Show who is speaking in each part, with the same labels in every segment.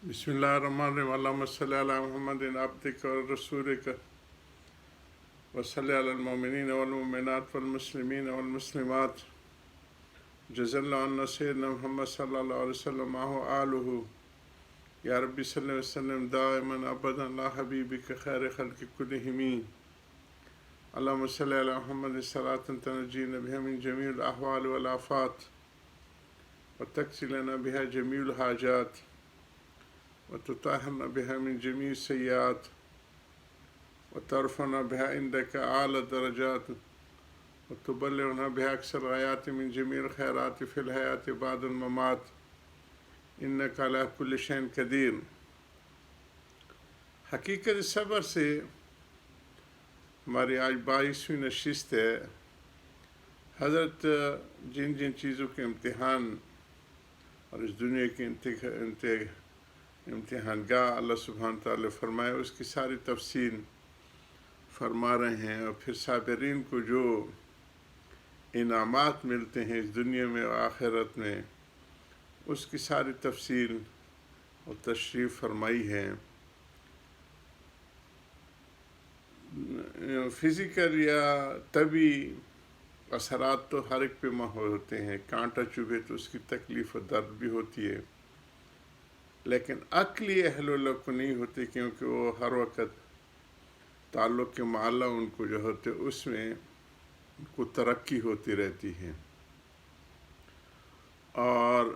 Speaker 1: بسم اللہ الرحمن الرحیم اللہم صلی علی محمد عبدک و رسولک وصلی علی المؤمنین والمؤمنات والمسلمین والمسلمات جزا اللہ عنا سیدنا محمد صلی اللہ علیہ وسلم آلہ یا ربی صلی وسلم دائما ابدا لا حبیبک خیر خلق کلہم اللہم صلی علی محمد صلاة تنجینا بها من جمیع الاحوال والآفات وتکفی لنا بها جمیع الحاجات وتطهرنا بها من جميع السيئات وترفعنا بها عندك أعلى الدرجات وتبلغنا بها أقصى الغايات من جميع الخيرات في الحياة بعد الممات إنك على كل شيء قدير۔ حقیقت صبر سے ہماری آج 22ویں نشست ہے۔ حضرت جن جن چیزوں کے امتحان اور اس دنیا کے امتحان گاہ اللہ سبحانہ تعالیٰ فرمائے اس کی ساری تفصیل فرما رہے ہیں، اور پھر صابرین کو جو انعامات ملتے ہیں اس دنیا میں اور آخرت میں اس کی ساری تفصیل اور تشریف فرمائی ہے۔ فزیکل یا طبی اثرات تو ہر ایک پہ ہوتے ہیں، کانٹا چبھے تو اس کی تکلیف و درد بھی ہوتی ہے، لیکن عقلی اہل اللہ کو نہیں ہوتی، کیونکہ وہ ہر وقت تعلق کے معلّہ ان کو جو ہوتے اس میں ان کو ترقی ہوتی رہتی ہے، اور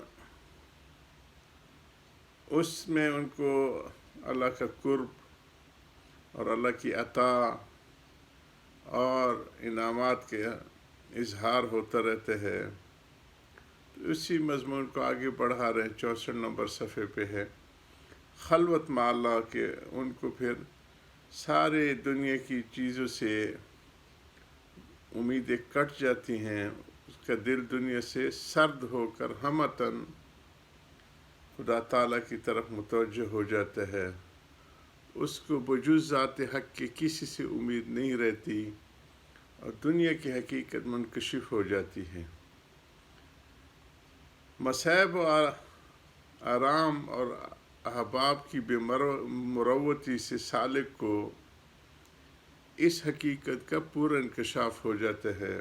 Speaker 1: اس میں ان کو اللہ کا قرب اور اللہ کی عطا اور انعامات کے اظہار ہوتا رہتا ہے۔ تو اسی مضمون کو آگے بڑھا رہے ہیں، 64 نمبر صفحے پہ ہے خلوت مع اللہ کے ان کو پھر سارے دنیا کی چیزوں سے امیدیں کٹ جاتی ہیں، اس کا دل دنیا سے سرد ہو کر ہمتاً خدا تعالیٰ کی طرف متوجہ ہو جاتا ہے، اس کو بجز ذات حق کے کسی سے امید نہیں رہتی اور دنیا کی حقیقت منکشف ہو جاتی ہے۔ مصائب و آرام اور احباب کی بے مروتی سے سالک کو اس حقیقت کا پورا انکشاف ہو جاتا ہے،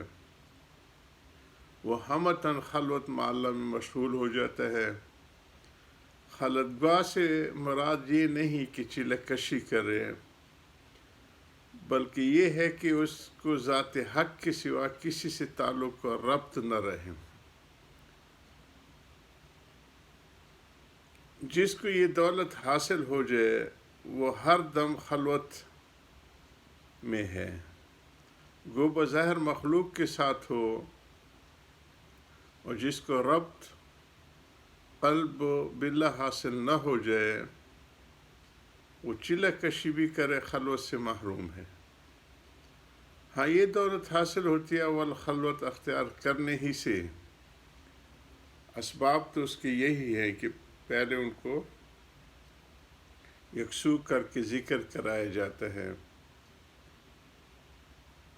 Speaker 1: وہ ہمتاً خلوت مع اللہ میں مشغول ہو جاتا ہے۔ خلوتگاہ سے مراد یہ نہیں کہ چلہ کشی کرے، بلکہ یہ ہے کہ اس کو ذات حق کے سوا کسی سے تعلق اور ربط نہ رہے۔ جس کو یہ دولت حاصل ہو جائے وہ ہر دم خلوت میں ہے، گو بظاہر مخلوق کے ساتھ ہو، اور جس کو ربط قلب باللہ حاصل نہ ہو جائے وہ چلہ کشی بھی کرے خلوت سے محروم ہے۔ ہاں یہ دولت حاصل ہوتی ہے اول خلوت اختیار کرنے ہی سے، اسباب تو اس کے یہی ہے کہ پہلے ان کو یکسو کر کے ذکر کرایا جاتا ہے۔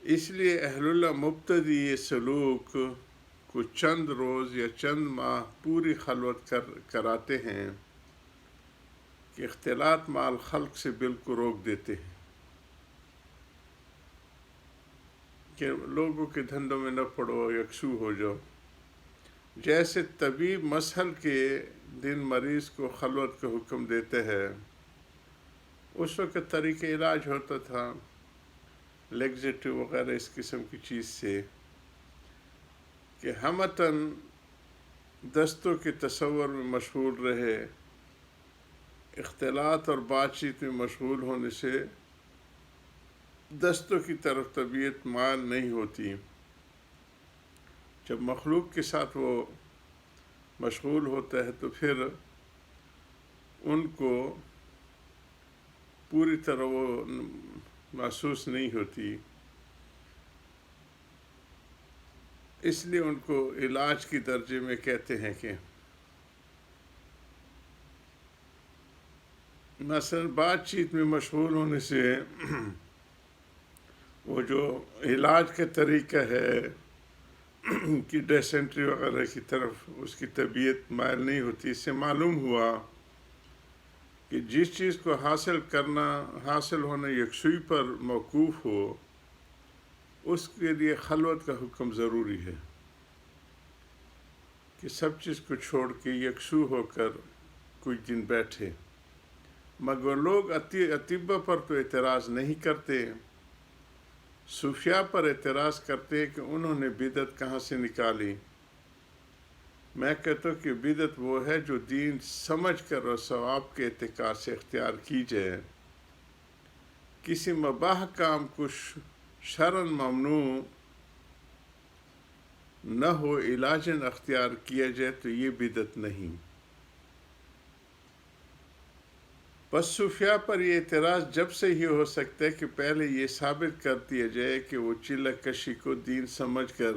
Speaker 1: اس لیے اہل اللہ مبتدی یہ سلوک کو چند روز یا چند ماہ پوری خلوت کراتے ہیں کہ اختلاط مع الخلق سے بالکل روک دیتے ہیں کہ لوگوں کے دھندوں میں نہ پڑو، یکسو ہو جاؤ۔ جیسے طبیب مسحل کے دن مریض کو خلوت کا حکم دیتے ہیں، اس وقت طریقہ علاج ہوتا تھا لیگزیٹو وغیرہ اس قسم کی چیز سے کہ ہمتاً دستوں کے تصور میں مشغول رہے، اختلاط اور بات چیت میں مشغول ہونے سے دستوں کی طرف طبیعت مائل نہیں ہوتی۔ جب مخلوق کے ساتھ وہ مشغول ہوتا ہے تو پھر ان کو پوری طرح وہ محسوس نہیں ہوتی، اس لیے ان کو علاج کی درجے میں کہتے ہیں کہ مثلا بات چیت میں مشغول ہونے سے وہ جو علاج کا طریقہ ہے کہ ڈیسنٹری وغیرہ کی طرف اس کی طبیعت مائل نہیں ہوتی۔ اس سے معلوم ہوا کہ جس چیز کو حاصل ہونا یکسوئی پر موقوف ہو، اس کے لیے خلوت کا حکم ضروری ہے کہ سب چیز کو چھوڑ کے یکسو ہو کر کچھ دن بیٹھے۔ مگر لوگ اطباء پر تو اعتراض نہیں کرتے، صوفیاء پر اعتراض کرتے کہ انہوں نے بدعت کہاں سے نکالی۔ میں کہتا ہوں کہ بدعت وہ ہے جو دین سمجھ کر اور ثواب کے اعتقاد سے اختیار کی جائے۔ کسی مباح کام کو شرعاً ممنوع نہ ہو علاجاً اختیار کیا جائے تو یہ بدعت نہیں۔ بس صوفیاء پر یہ اعتراض جب سے ہی ہو سکتا ہے کہ پہلے یہ ثابت کر دیا جائے کہ وہ چلہ کشی کو دین سمجھ کر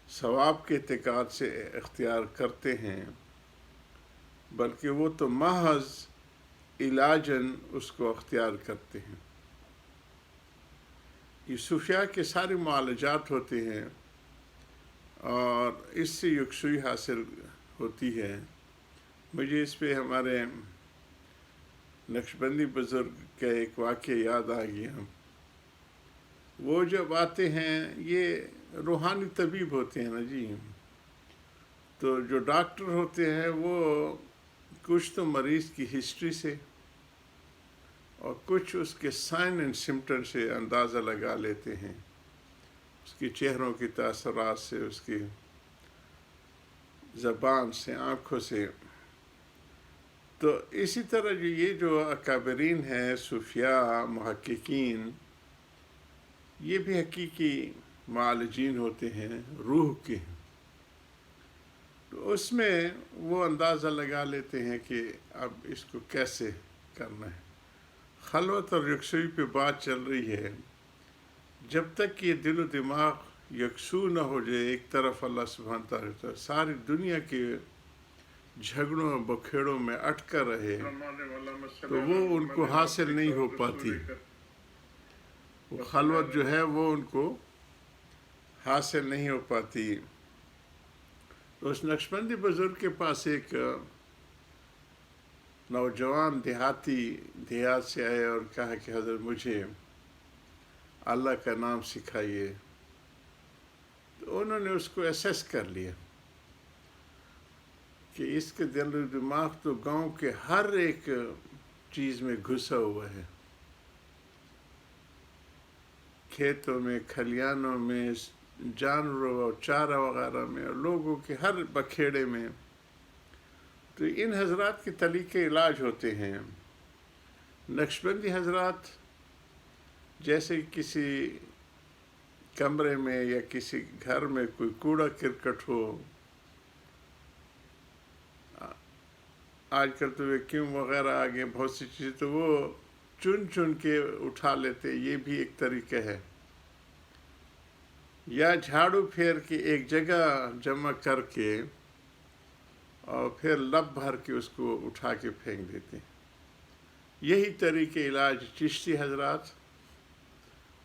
Speaker 1: ثواب کے اعتقاد سے اختیار کرتے ہیں، بلکہ وہ تو محض علاجاً اس کو اختیار کرتے ہیں۔ یہ صوفیاء کے سارے معالجات ہوتے ہیں اور اس سے یکسوئی حاصل ہوتی ہے۔ مجھے اس پہ ہمارے نقشبندی بزرگ کا ایک واقعہ یاد آ گیا۔ وہ جب آتے ہیں، یہ روحانی طبیب ہوتے ہیں نا جی، تو جو ڈاکٹر ہوتے ہیں وہ کچھ تو مریض کی ہسٹری سے اور کچھ اس کے سائن اینڈ سمٹم سے اندازہ لگا لیتے ہیں، اس کی چہروں کی تاثرات سے، اس کی زبان سے، آنکھوں سے۔ تو اسی طرح جو اکابرین ہیں، صوفیاء، محققین، یہ بھی حقیقی معالجین ہوتے ہیں روح کے۔ تو اس میں وہ اندازہ لگا لیتے ہیں کہ اب اس کو کیسے کرنا ہے۔ خلوت اور یکسوئی پہ بات چل رہی ہے، جب تک یہ دل و دماغ یکسو نہ ہو جائے، ایک طرف اللہ سبحانہ تعالیٰ ساری دنیا کے جھگڑوں اور بکھیڑوں میں اٹکا رہے تو وہ ان کو حاصل نہیں ہو پاتی۔ وہ خلوت جو ہے وہ ان کو حاصل نہیں ہو پاتی۔ تو اس نقشبندی بزرگ کے پاس ایک نوجوان دیہات سے آئے اور کہا کہ حضرت مجھے اللہ کا نام سکھائیے۔ تو انہوں نے اس کو اسیس کر لیا کہ اس کے دل و دماغ تو گاؤں کے ہر ایک چیز میں گھسا ہوا ہے، کھیتوں میں، کھلیانوں میں، جانوروں اور چارہ وغیرہ میں، اور لوگوں کے ہر بکھیڑے میں۔ تو ان حضرات کے طریقے علاج ہوتے ہیں۔ نقشبندی حضرات جیسے کسی کمرے میں یا کسی گھر میں کوئی کوڑا کرکٹ ہو، آج کل تو ویکیوم وغیرہ آ گئے، بہت سی چیزیں، تو وہ چن کے اٹھا لیتے، یہ بھی ایک طریقہ ہے۔ یا جھاڑو پھیر کے ایک جگہ جمع کر کے اور پھر لب بھر کے اس کو اٹھا کے پھینک دیتے ہیں۔ یہی طریقے علاج چشتی حضرات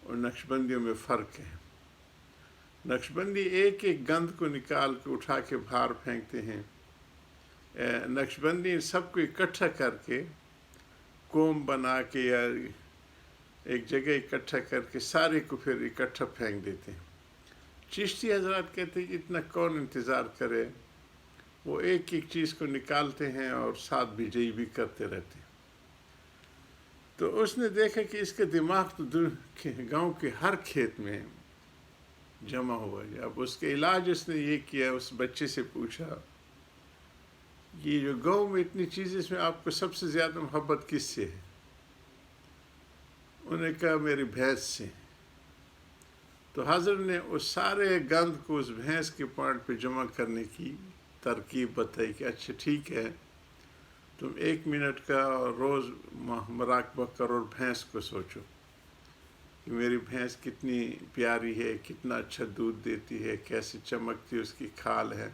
Speaker 1: اور نقشبندیوں میں فرق ہے۔ نقشبندی ایک ایک گند کو نکال کے اٹھا کے باہر پھینکتے ہیں، نقشبندی سب کو اکٹھا کر کے کوم بنا کے یا ایک جگہ اکٹھا کر کے سارے کو پھر اکٹھا پھینک دیتے ہیں۔ چشتی حضرات کہتے ہیں کہ اتنا کون انتظار کرے، وہ ایک ایک چیز کو نکالتے ہیں اور ساتھ بجائی بھی کرتے رہتے ہیں۔ تو اس نے دیکھا کہ اس کے دماغ تو گاؤں کے ہر کھیت میں جمع ہوا ہے۔ اب اس کے علاج اس نے یہ کیا، اس بچے سے پوچھا یہ جو گاؤں میں اتنی چیزیں، اس میں آپ کو سب سے زیادہ محبت کس سے ہے؟ انہوں نے کہا میری بھینس سے۔ تو حضرت نے اس سارے گند کو اس بھینس کے پوائنٹ پہ جمع کرنے کی ترکیب بتائی کہ اچھا ٹھیک ہے، تم 1 منٹ کا روز مراقبہ کرو اور بھینس کو سوچو کہ میری بھینس کتنی پیاری ہے، کتنا اچھا دودھ دیتی ہے، کیسے چمکتی اس کی کھال ہے،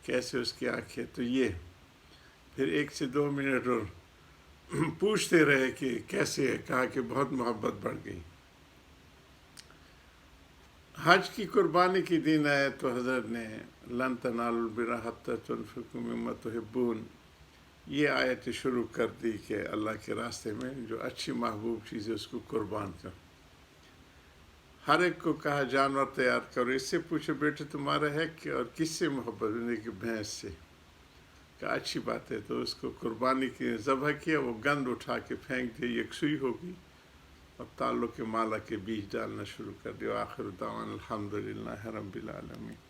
Speaker 1: کیسے اس کی آنکھیں۔ تو یہ پھر 1 سے 2 منٹ اور پوچھتے رہے کہ کیسے ہے، کہا کہ بہت محبت بڑھ گئی۔ حج کی قربانی کی دن آئے تو حضرت نے لن تنالوا البر حتی تنفقوا مما تحبون، یہ آیت شروع کر دی کہ اللہ کے راستے میں جو اچھی محبوب چیز ہے اس کو قربان کر. ہر ایک کو کہا جانور تیار کرو. اس سے پوچھو بیٹے تمہارا ہے کہ اور کس سے محبت ہے؟ کہ بھینس سے. کہا اچھی بات ہے. تو اس کو قربانی کی ذبح کیا. وہ گند اٹھا کے پھینک دیا، یکسوئی ہوگی اور تعلق کے مالا کے بیج ڈالنا شروع کر دیا. آخر دعوانا الحمدللہ رب العالمین.